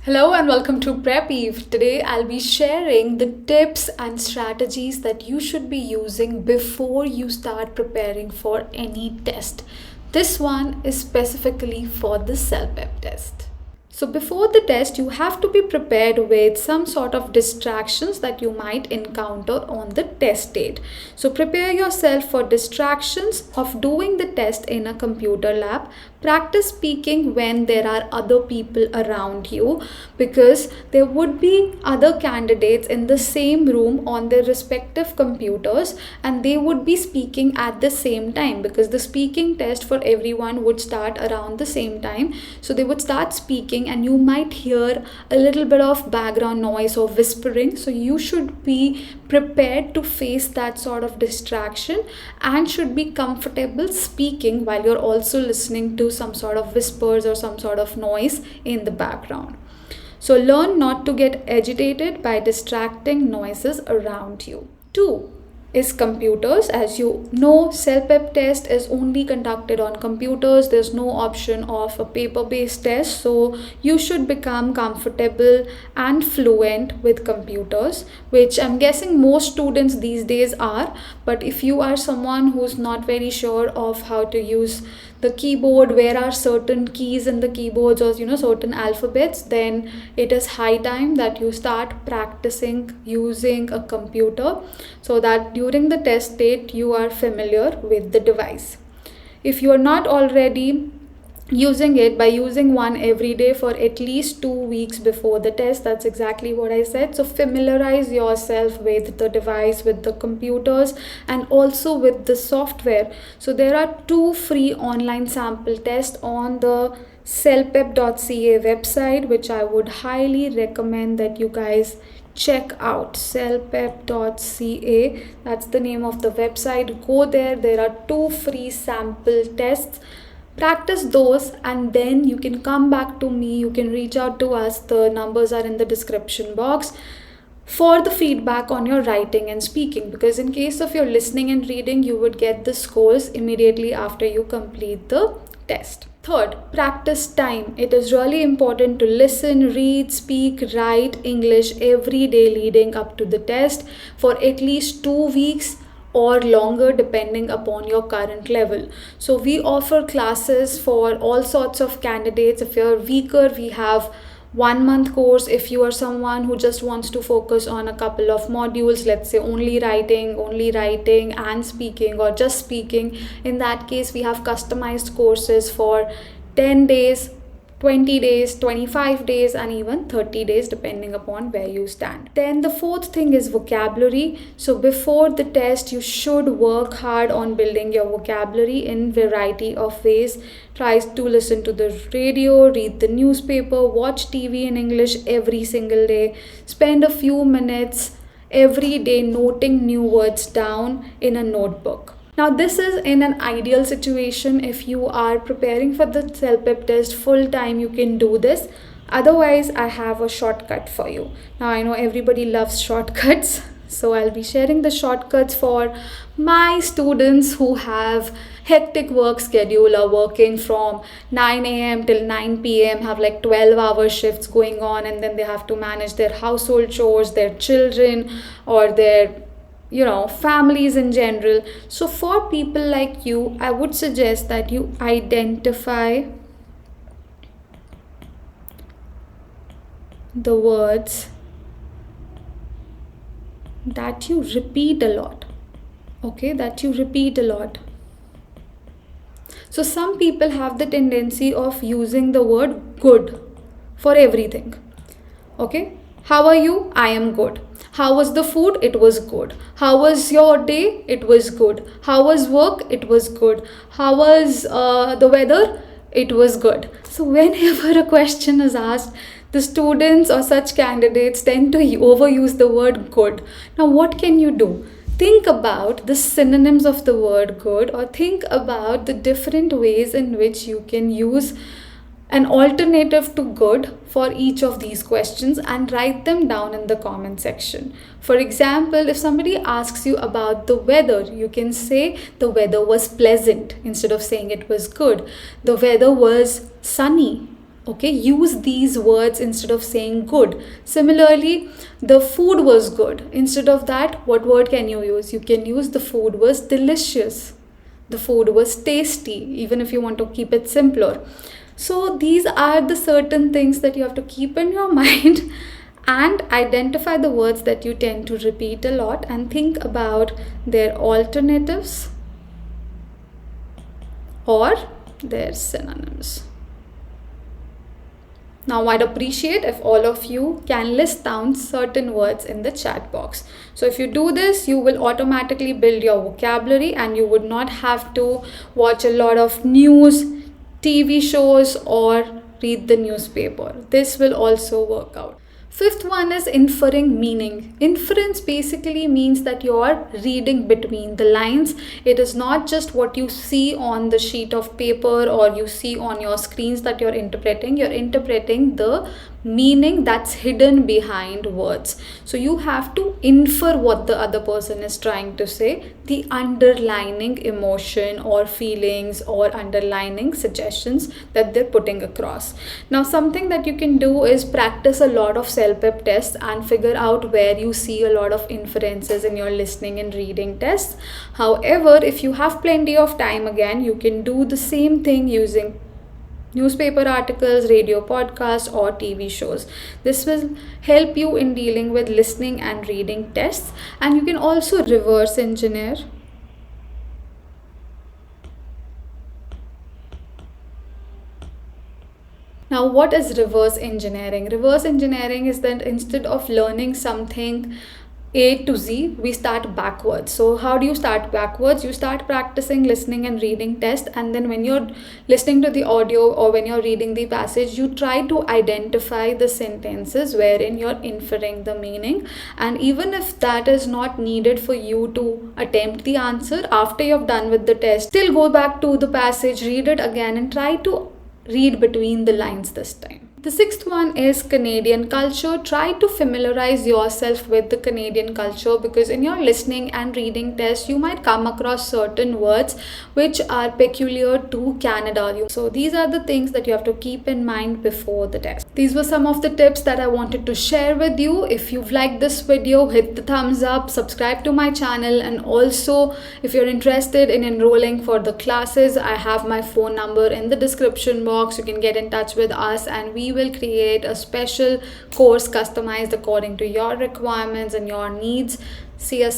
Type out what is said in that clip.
Hello and welcome to Prep Eve. Today I'll be sharing the tips and strategies that you should be using before you start preparing for any test. This one is specifically for the CELPIP test. So before the test, you have to be prepared with some sort of distractions that you might encounter on the test date. So prepare yourself for distractions of doing the test in a computer lab. Practice speaking when there are other people around you, because there would be other candidates in the same room on their respective computers and they would be speaking at the same time, because the speaking test for everyone would start around the same time. So they would start speaking and you might hear a little bit of background noise or whispering. So you should be prepared to face that sort of distraction and should be comfortable speaking while you're also listening to some sort of whispers or some sort of noise in the background. So learn not to get agitated by distracting noises around you. 2 is computers. As you know, CELPIP test is only conducted on computers. There's no option of a paper-based test. So you should become comfortable and fluent with computers, which I'm guessing most students these days are. But if you are someone who's not very sure of how to use the keyboard, where are certain keys in the keyboards, or certain alphabets, then it is high time that you start practicing using a computer so that during the test date you are familiar with the device. If you are not already using it, by using one every day for at least 2 weeks before the test, that's exactly what I said. So familiarize yourself with the device, with the computers, and also with the software. So there are 2 free online sample tests on the celpip.ca website, which I would highly recommend that you guys check out. celpip.ca, that's the name of the website. Go there. There are 2 free sample tests. Practice those and then you can come back to me. You can reach out to us. The numbers are in the description box for the feedback on your writing and speaking, because in case of your listening and reading, you would get the scores immediately after you complete the test. 3rd, practice time. It is really important to listen, read, speak, write English every day leading up to the test for at least 2 weeks or longer, depending upon your current level. So we offer classes for all sorts of candidates. If you're weaker, we have 1-month course. If you are someone who just wants to focus on a couple of modules, let's say only writing and speaking, or just speaking, in that case we have customized courses for 10 days, 20 days, 25 days, and even 30 days, depending upon where you stand. Then the 4th thing is vocabulary. So before the test, you should work hard on building your vocabulary in variety of ways. Try to listen to the radio, read the newspaper, watch TV in English every single day. Spend a few minutes every day noting new words down in a notebook. Now this is in an ideal situation. If you are preparing for the CELPIP test full time, you can do this. Otherwise, I have a shortcut for you. Now I know everybody loves shortcuts, so I'll be sharing the shortcuts for my students who have hectic work schedule, are working from 9 a.m. till 9 p.m., have like 12-hour shifts going on, and then they have to manage their household chores, their children, or their families in general. So for people like you, I would suggest that you identify the words that you repeat a lot. So some people have the tendency of using the word good for everything. Okay, how are you? I am good. How was the food? It was good. How was your day? It was good. How was work? It was good. How was the weather? It was good. So whenever a question is asked, the students or such candidates tend to overuse the word good. Now what can you do? Think about the synonyms of the word good, or think about the different ways in which you can use an alternative to good for each of these questions, and write them down in the comment section. For example, if somebody asks you about the weather, you can say the weather was pleasant instead of saying it was good. The weather was sunny. Okay, use these words instead of saying good. Similarly, the food was good. Instead of that, what word can you use? You can use the food was delicious. The food was tasty, even if you want to keep it simpler. So these are the certain things that you have to keep in your mind and identify the words that you tend to repeat a lot and think about their alternatives or their synonyms. Now, I'd appreciate if all of you can list down certain words in the chat box. So if you do this, you will automatically build your vocabulary and you would not have to watch a lot of news, TV shows, or read the newspaper. This will also work out. Fifth one is inferring meaning. Inference basically means that you are reading between the lines. It is not just what you see on the sheet of paper or you see on your screens that you're interpreting. You're interpreting the meaning that's hidden behind words. So you have to infer what the other person is trying to say, the underlining emotion or feelings or underlining suggestions that they're putting across. Now, something that you can do is practice a lot of CELPIP tests and figure out where you see a lot of inferences in your listening and reading tests. However, if you have plenty of time, again, you can do the same thing using newspaper articles, radio podcasts, or TV shows. This will help you in dealing with listening and reading tests, and you can also reverse engineer. Now, what is reverse engineering? Reverse engineering is that instead of learning something A to Z, we start backwards. So how do you start backwards? You start practicing listening and reading test, and then when you're listening to the audio or when you're reading the passage, you try to identify the sentences wherein you're inferring the meaning. And even if that is not needed for you to attempt the answer, after you've done with the test, still go back to the passage, read it again, and try to read between the lines this time. The sixth one is Canadian culture. Try to familiarize yourself with the Canadian culture, because in your listening and reading test, you might come across certain words which are peculiar to Canada. So these are the things that you have to keep in mind before the test. These were some of the tips that I wanted to share with you. If you've liked this video, hit the thumbs up, subscribe to my channel, and also if you're interested in enrolling for the classes, I have my phone number in the description box. You can get in touch with us and we will create a special course customized according to your requirements and your needs. See us